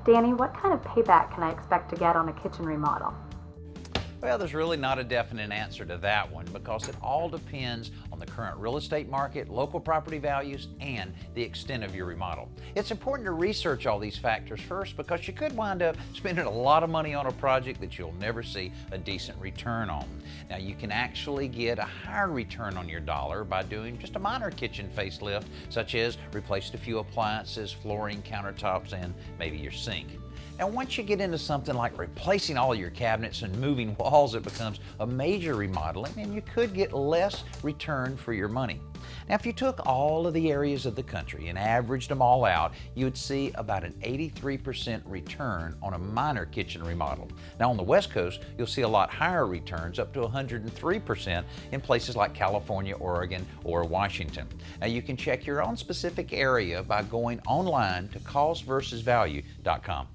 Danny, what kind of payback can I expect to get on a kitchen remodel? Well, there's really not a definite answer to that one because it all depends on the current real estate market, local property values, and the extent of your remodel. It's important to research all these factors first because you could wind up spending a lot of money on a project that you'll never see a decent return on. Now, you can actually get a higher return on your dollar by doing just a minor kitchen facelift, such as replaced a few appliances, flooring, countertops, and maybe your sink. Now, once you get into something like replacing all your cabinets and moving walls, it becomes a major remodeling and you could get less return for your money. Now, if you took all of the areas of the country and averaged them all out, you would see about an 83% return on a minor kitchen remodel. Now, on the West Coast, you'll see a lot higher returns, up to 103% in places like California, Oregon, or Washington. Now, you can check your own specific area by going online to costversusvalue.com.